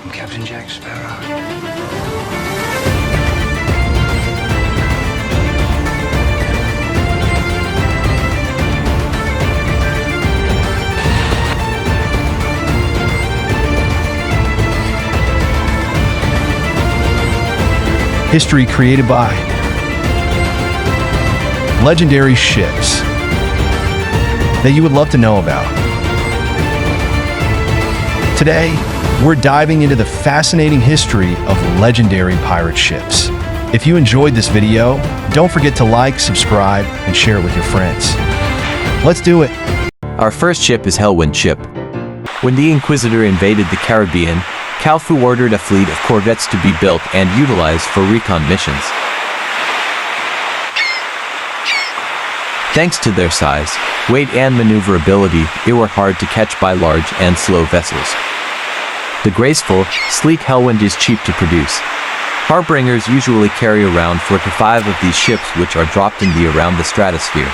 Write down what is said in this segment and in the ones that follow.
I'm Captain Jack Sparrow. History created by legendary ships that you would love to know about. Today, we're diving into the fascinating history of legendary pirate ships. If you enjoyed this video, don't forget to like, subscribe, and share it with your friends. Let's do it. Our first ship is Hellwind ship. When the Inquisitor invaded the Caribbean, Khalfu ordered a fleet of corvettes to be built and utilized for recon missions. Thanks to their size, weight and maneuverability, they were hard to catch by large and slow vessels. The graceful, sleek Hellwind is cheap to produce. Harbingers usually carry around 4 to 5 of these ships, which are dropped in around the stratosphere.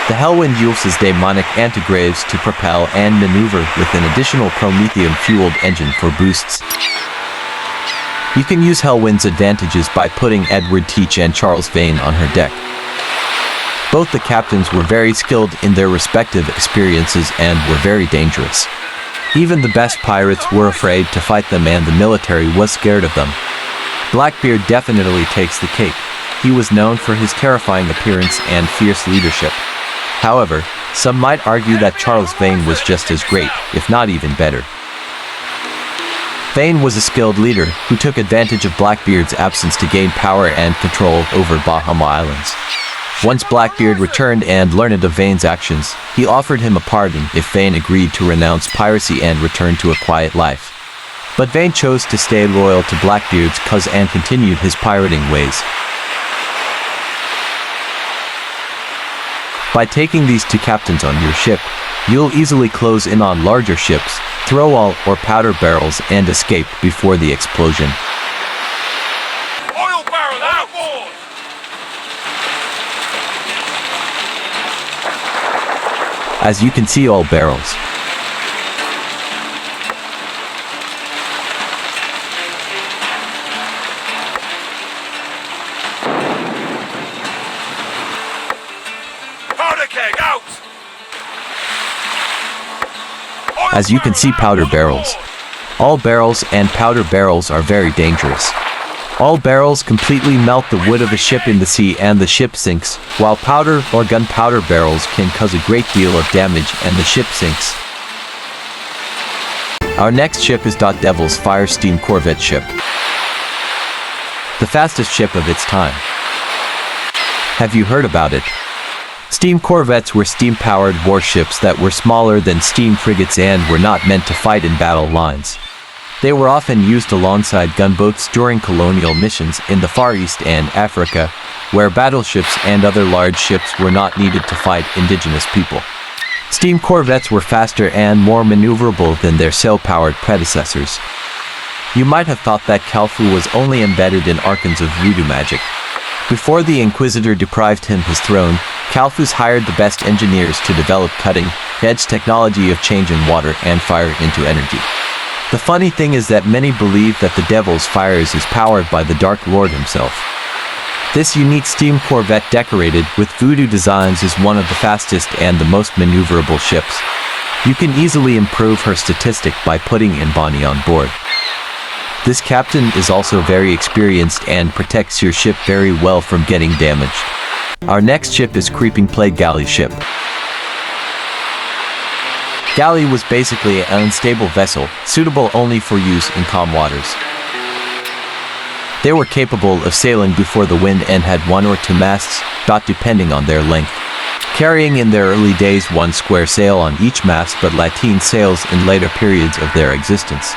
The Hellwind uses demonic antigraves to propel and maneuver with an additional promethium-fueled engine for boosts. You can use Hellwind's advantages by putting Edward Teach and Charles Vane on her deck. Both the captains were very skilled in their respective experiences and were very dangerous. Even the best pirates were afraid to fight them, and the military was scared of them. Blackbeard definitely takes the cake. He was known for his terrifying appearance and fierce leadership. However, some might argue that Charles Vane was just as great, if not even better. Vane was a skilled leader who took advantage of Blackbeard's absence to gain power and control over Bahama Islands. Once Blackbeard returned and learned of Vane's actions, he offered him a pardon if Vane agreed to renounce piracy and return to a quiet life. But Vane chose to stay loyal to Blackbeard's cause and continued his pirating ways. By taking these two captains on your ship, you'll easily close in on larger ships, throw all or powder barrels, and escape before the explosion. Oil barrel out! As you can see, all barrels. Powder keg out! As you can see, powder barrels. All barrels and powder barrels are very dangerous. All barrels completely melt the wood of a ship in the sea and the ship sinks, while powder or gunpowder barrels can cause a great deal of damage and the ship sinks. Our next ship is Devil's Fire steam corvette ship. The fastest ship of its time. Have you heard about it? Steam corvettes were steam-powered warships that were smaller than steam frigates and were not meant to fight in battle lines. They were often used alongside gunboats during colonial missions in the Far East and Africa, where battleships and other large ships were not needed to fight indigenous people. Steam corvettes were faster and more maneuverable than their sail-powered predecessors. You might have thought that Khalfu was only embedded in archons of voodoo magic. Before the Inquisitor deprived him his throne, Khalfu's hired the best engineers to develop cutting-edge technology of changing water and fire into energy. The funny thing is that many believe that the Devil's Fires is powered by the Dark Lord himself. This unique steam corvette decorated with voodoo designs is one of the fastest and the most maneuverable ships. You can easily improve her statistic by putting in Bonnie on board. This captain is also very experienced and protects your ship very well from getting damaged. Our next ship is Creeping Plague Galley ship. Galley was basically an unstable vessel, suitable only for use in calm waters. They were capable of sailing before the wind and had 1 or 2 masts, depending on their length. Carrying in their early days 1 square sail on each mast but lateen sails in later periods of their existence.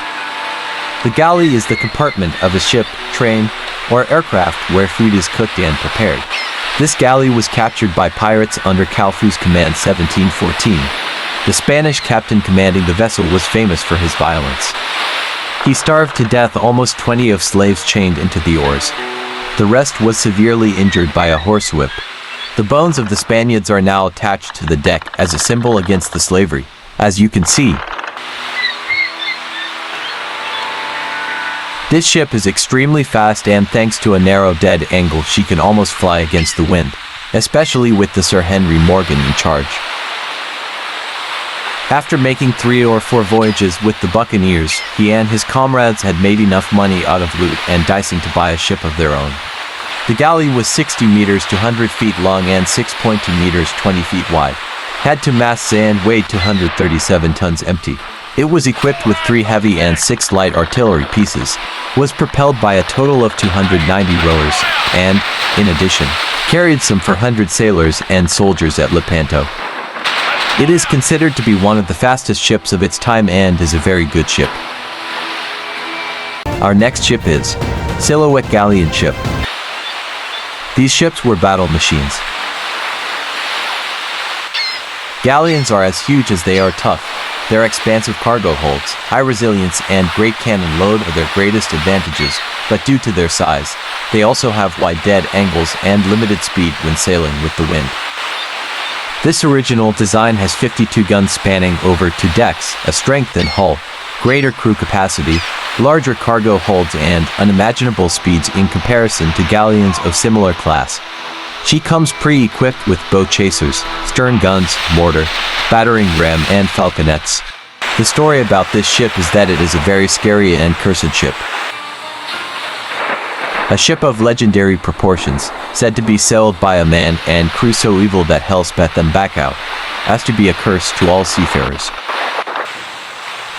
The galley is the compartment of a ship, train, or aircraft where food is cooked and prepared. This galley was captured by pirates under Khalfu's command 1714. The Spanish captain commanding the vessel was famous for his violence. He starved to death almost 20 of slaves chained into the oars. The rest was severely injured by a horsewhip. The bones of the Spaniards are now attached to the deck as a symbol against the slavery, as you can see. This ship is extremely fast, and thanks to a narrow dead angle she can almost fly against the wind, especially with the Sir Henry Morgan in charge. After making 3 or 4 voyages with the Buccaneers, he and his comrades had made enough money out of loot and dicing to buy a ship of their own. The galley was 60 meters to 100 feet long and 6.2 meters 20 feet wide, had 2 masts and weighed 237 tons empty. It was equipped with 3 heavy and 6 light artillery pieces, was propelled by a total of 290 rowers, and, in addition, carried some 400 sailors and soldiers at Lepanto. It is considered to be one of the fastest ships of its time and is a very good ship. Our next ship is Silhouette Galleon Ship. These ships were battle machines. Galleons are as huge as they are tough. Their expansive cargo holds, high resilience, and great cannon load are their greatest advantages, but due to their size, they also have wide dead angles and limited speed when sailing with the wind. This original design has 52 guns spanning over 2 decks, a strengthened hull, greater crew capacity, larger cargo holds, and unimaginable speeds in comparison to galleons of similar class. She comes pre-equipped with boat chasers, stern guns, mortar, battering ram, and falconets. The story about this ship is that it is a very scary and cursed ship. A ship of legendary proportions, said to be sailed by a man and crew so evil that hell spat them back out, as to be a curse to all seafarers.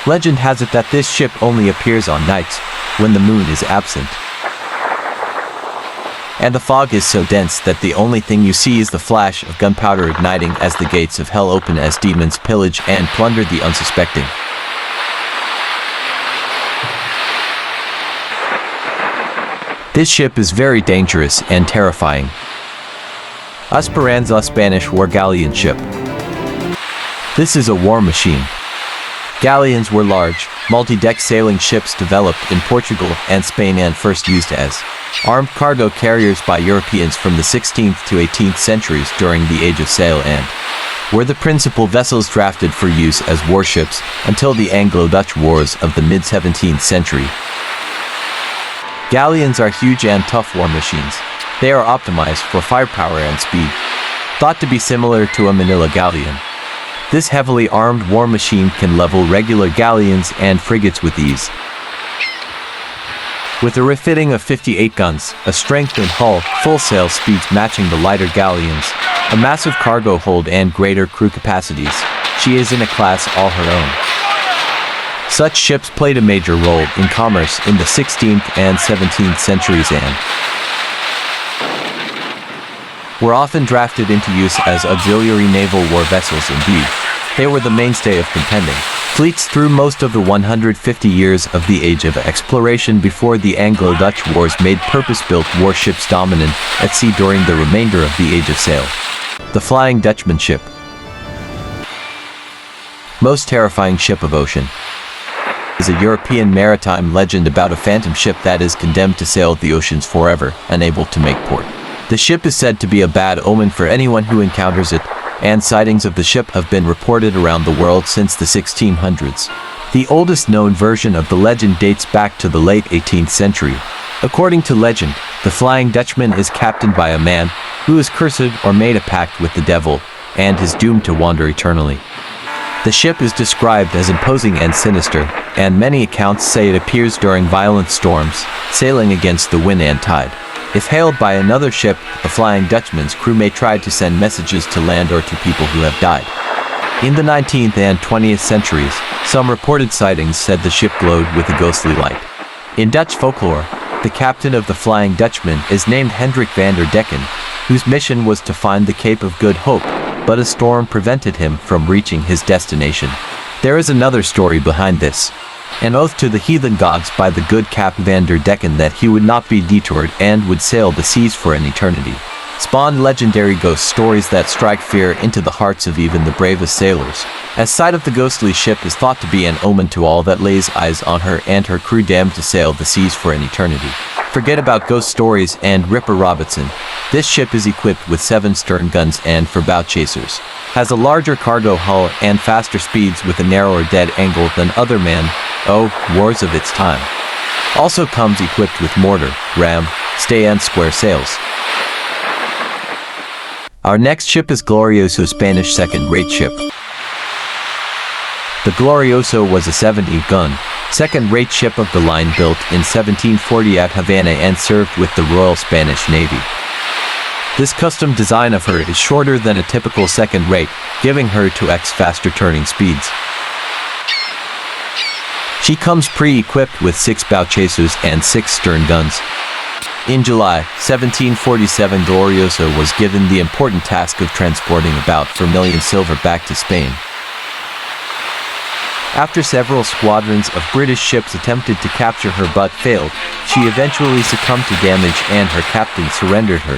Legend has it that this ship only appears on nights, when the moon is absent. And the fog is so dense that the only thing you see is the flash of gunpowder igniting as the gates of hell open as demons pillage and plunder the unsuspecting. This ship is very dangerous and terrifying. Esperanza, Spanish war galleon ship. This is a war machine. Galleons were large, multi-deck sailing ships developed in Portugal and Spain and first used as armed cargo carriers by Europeans from the 16th to 18th centuries during the Age of Sail and were the principal vessels drafted for use as warships until the Anglo-Dutch Wars of the mid-17th century. Galleons are huge and tough war machines. They are optimized for firepower and speed, thought to be similar to a Manila galleon. This heavily armed war machine can level regular galleons and frigates with ease. With a refitting of 58 guns, a strengthened hull, full sail speeds matching the lighter galleons, a massive cargo hold and greater crew capacities, she is in a class all her own. Such ships played a major role in commerce in the 16th and 17th centuries and were often drafted into use as auxiliary naval war vessels. Indeed, they were the mainstay of contending fleets through most of the 150 years of the Age of Exploration before the Anglo-Dutch Wars made purpose-built warships dominant at sea during the remainder of the Age of Sail. The Flying Dutchman ship. Most terrifying ship of ocean is a European maritime legend about a phantom ship that is condemned to sail the oceans forever, unable to make port. The ship is said to be a bad omen for anyone who encounters it, and sightings of the ship have been reported around the world since the 1600s. The oldest known version of the legend dates back to the late 18th century. According to legend, the Flying Dutchman is captained by a man who is cursed or made a pact with the devil, and is doomed to wander eternally. The ship is described as imposing and sinister, and many accounts say it appears during violent storms, sailing against the wind and tide. If hailed by another ship, the Flying Dutchman's crew may try to send messages to land or to people who have died. In the 19th and 20th centuries, some reported sightings said the ship glowed with a ghostly light. In Dutch folklore, the captain of the Flying Dutchman is named Hendrik van der Decken, whose mission was to find the Cape of Good Hope, but a storm prevented him from reaching his destination. There is another story behind this. An oath to the heathen gods by the good Cap van der Decken that he would not be detoured and would sail the seas for an eternity, spawned legendary ghost stories that strike fear into the hearts of even the bravest sailors, as sight of the ghostly ship is thought to be an omen to all that lays eyes on her and her crew damned to sail the seas for an eternity. Forget about ghost stories and Ripper Robertson. This ship is equipped with 7 stern guns and 4 bow chasers, has a larger cargo hull and faster speeds with a narrower dead angle than other wars of its time. Also comes equipped with mortar, ram, stay and square sails. Our next ship is Glorioso, Spanish second-rate ship. The Glorioso was a 70-gun, second-rate ship of the line built in 1740 at Havana and served with the Royal Spanish Navy. This custom design of her is shorter than a typical second-rate, giving her 2x faster turning speeds. She comes pre-equipped with 6 bow chasers and 6 stern guns. In July 1747, Glorioso was given the important task of transporting about 4 million silver back to Spain. After several squadrons of British ships attempted to capture her but failed, she eventually succumbed to damage and her captain surrendered her.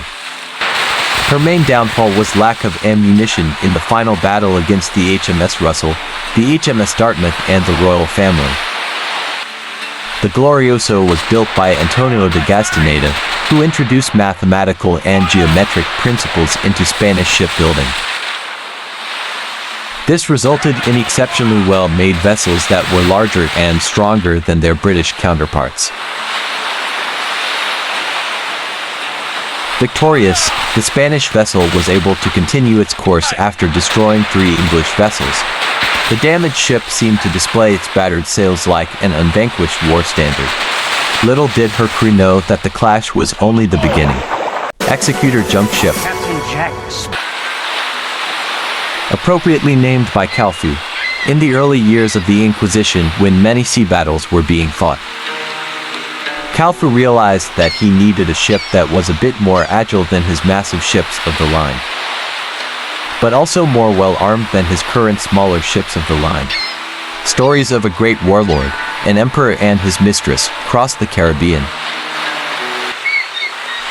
Her main downfall was lack of ammunition in the final battle against the HMS Russell, the HMS Dartmouth and the Royal Family. The Glorioso was built by Antonio de Gastaneda, who introduced mathematical and geometric principles into Spanish shipbuilding. This resulted in exceptionally well-made vessels that were larger and stronger than their British counterparts. Victorious, the Spanish vessel was able to continue its course after destroying 3 English vessels. The damaged ship seemed to display its battered sails like an unvanquished war standard. Little did her crew know that the clash was only the beginning. Executor junk ship. Appropriately named by Calfu, in the early years of the Inquisition when many sea battles were being fought. Calfu realized that he needed a ship that was a bit more agile than his massive ships of the line, but also more well-armed than his current smaller ships of the line. Stories of a great warlord, an emperor and his mistress, crossed the Caribbean.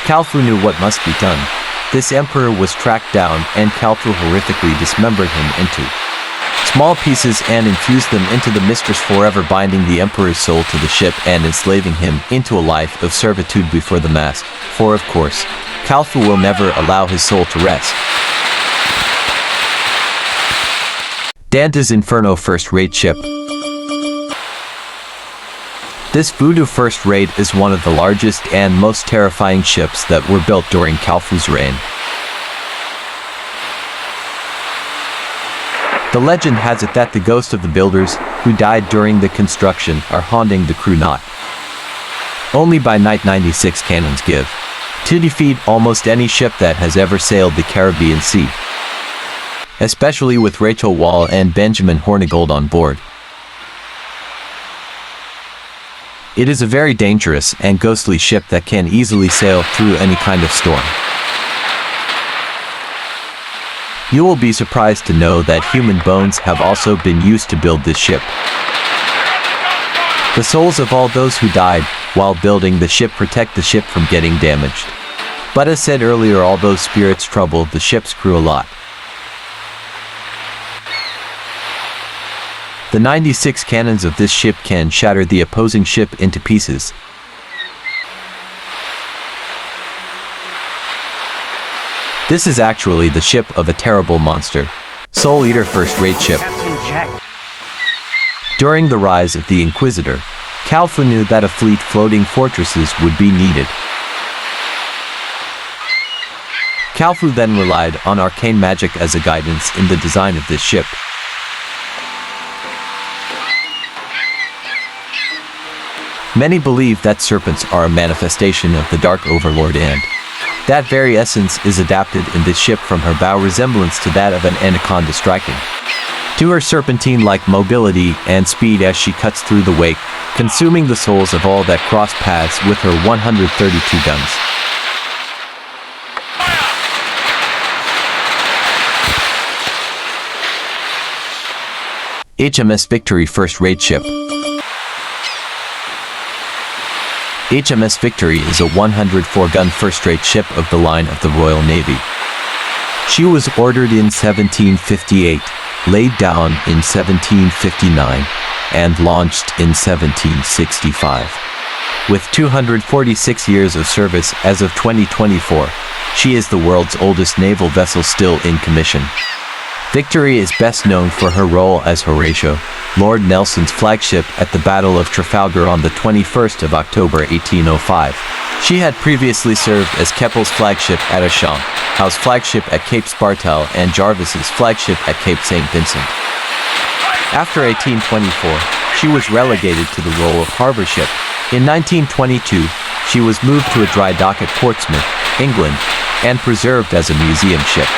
Calfu knew what must be done. This emperor was tracked down and Calfu horrifically dismembered him into small pieces and infused them into the mistress, forever binding the emperor's soul to the ship and enslaving him into a life of servitude before the mast, for of course, Calfu will never allow his soul to rest. Dante's Inferno first-rate ship. This voodoo first-rate is one of the largest and most terrifying ships that were built during Calfu's reign. The legend has it that the ghosts of the builders, who died during the construction, are haunting the crew not only by night 96 cannons give to defeat almost any ship that has ever sailed the Caribbean Sea, especially with Rachel Wall and Benjamin Hornigold on board. It is a very dangerous and ghostly ship that can easily sail through any kind of storm. You will be surprised to know that human bones have also been used to build this ship. The souls of all those who died while building the ship protect the ship from getting damaged. But as said earlier, all those spirits trouble the ship's crew a lot. The 96 cannons of this ship can shatter the opposing ship into pieces. This is actually the ship of a terrible monster, Soul Eater first-rate ship. During the rise of the Inquisitor, Calfu knew that a fleet floating fortresses would be needed. Calfu then relied on arcane magic as a guidance in the design of this ship. Many believe that serpents are a manifestation of the Dark Overlord, and that very essence is adapted in this ship from her bow resemblance to that of an anaconda striking, to her serpentine-like mobility and speed as she cuts through the wake, consuming the souls of all that cross paths with her 132 guns. HMS Victory first-rate ship. HMS Victory is a 104-gun first-rate ship of the line of the Royal Navy. She was ordered in 1758, laid down in 1759, and launched in 1765. With 246 years of service as of 2024, she is the world's oldest naval vessel still in commission. Victory is best known for her role as Horatio, Lord Nelson's flagship at the Battle of Trafalgar on the 21st of October 1805. She had previously served as Keppel's flagship at Ushant, Howe's flagship at Cape Spartel, and Jarvis's flagship at Cape St. Vincent. After 1824, she was relegated to the role of harbour ship. In 1922, she was moved to a dry dock at Portsmouth, England, and preserved as a museum ship.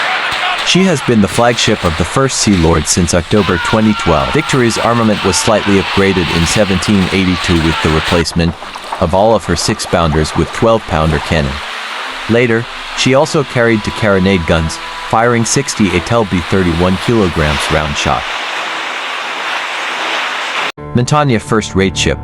She has been the flagship of the First Sea Lord since October 2012. Victory's armament was slightly upgraded in 1782 with the replacement of all of her 6-pounders with 12-pounder cannon. Later, she also carried two carronade guns, firing 68 Telby 31 kilograms round shot. Montagne first-rate ship.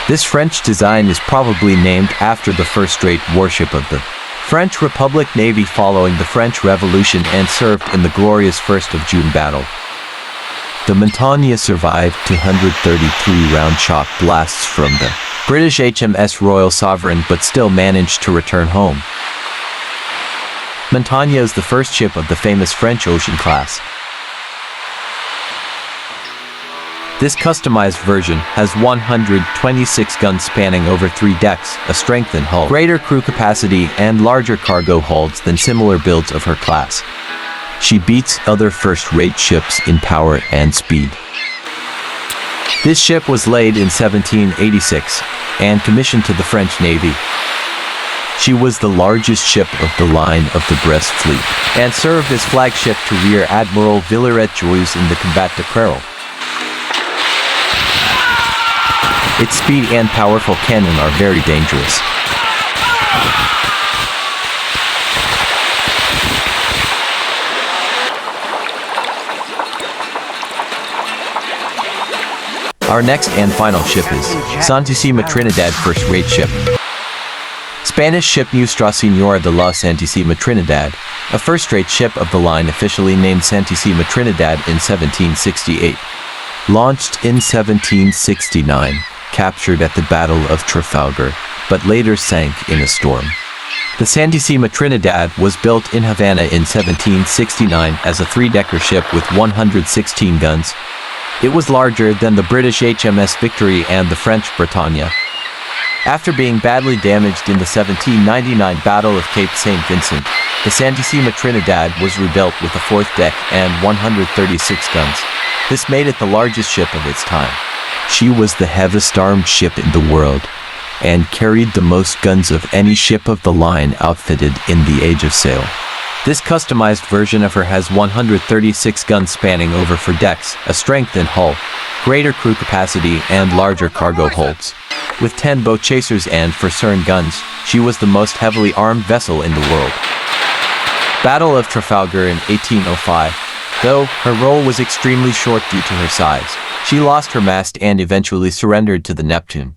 This French design is probably named after the first-rate warship of the French Republic Navy following the French Revolution and served in the glorious 1st of June battle. The Montagne survived 233 round-shot blasts from the British HMS Royal Sovereign but still managed to return home. Montagne is the first ship of the famous French Ocean class. This customized version has 126 guns spanning over 3 decks, a strengthened hull, greater crew capacity, and larger cargo holds than similar builds of her class. She beats other first-rate ships in power and speed. This ship was laid in 1786 and commissioned to the French Navy. She was the largest ship of the line of the Brest fleet and served as flagship to Rear Admiral Villaret-Joyeuse in the combat de Crerol. Its speed and powerful cannon are very dangerous. Our next and final ship is Santisima Trinidad first-rate ship. Spanish ship Nuestra Señora de la Santisima Trinidad, a first-rate ship of the line officially named Santisima Trinidad in 1768. Launched in 1769. Captured at the Battle of Trafalgar, but later sank in a storm. The Santisima Trinidad was built in Havana in 1769 as a 3-decker ship with 116 guns. It was larger than the British HMS Victory and the French Bretagne. After being badly damaged in the 1799 Battle of Cape St. Vincent, the Santisima Trinidad was rebuilt with a 4th deck and 136 guns. This made it the largest ship of its time. She was the heaviest armed ship in the world, and carried the most guns of any ship of the line outfitted in the Age of Sail. This customized version of her has 136 guns spanning over 4 decks, a strengthened hull, greater crew capacity, and larger cargo holds. With 10 boat chasers and Furcern guns, she was the most heavily armed vessel in the world. Battle of Trafalgar in 1805. Though her role was extremely short due to her size, she lost her mast and eventually surrendered to the Neptune.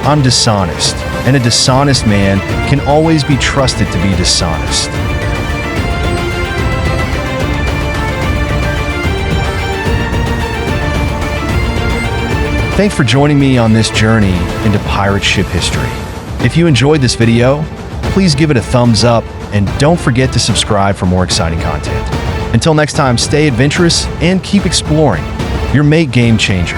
I'm dishonest, and a dishonest man can always be trusted to be dishonest. Thanks for joining me on this journey into pirate ship history. If you enjoyed this video, please give it a thumbs up and don't forget to subscribe for more exciting content. Until next time, stay adventurous and keep exploring. Your mate game changer.